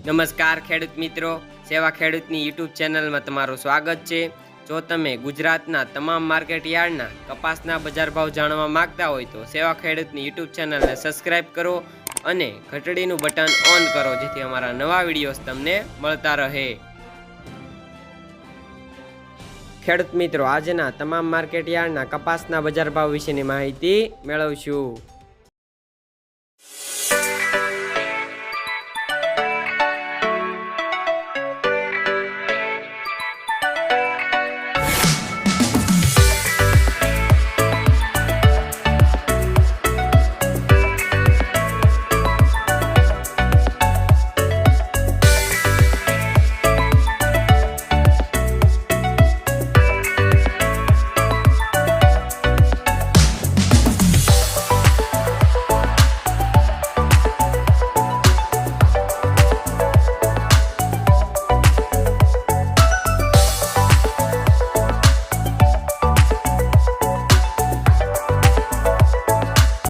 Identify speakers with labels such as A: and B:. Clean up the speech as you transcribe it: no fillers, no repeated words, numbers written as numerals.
A: નમસ્કાર ખેડૂત મિત્રો, સેવા ખેડૂતની યુટ્યુબ ચેનલમાં તમારું સ્વાગત છે। જો તમે ગુજરાતના તમામ માર્કેટ યાર્ડના કપાસના બજાર ભાવ જાણવા માંગતા હોય તો સેવા ખેડૂતની યુટ્યુબ ચેનલને સબસ્ક્રાઇબ કરો અને ઘંટડીનું બટન ઓન કરો, જેથી અમારા નવા વિડીયોઝ તમને મળતા રહે। ખેડૂત મિત્રો, આજના તમામ માર્કેટ યાર્ડના કપાસના બજાર ભાવ વિશેની માહિતી મેળવશું।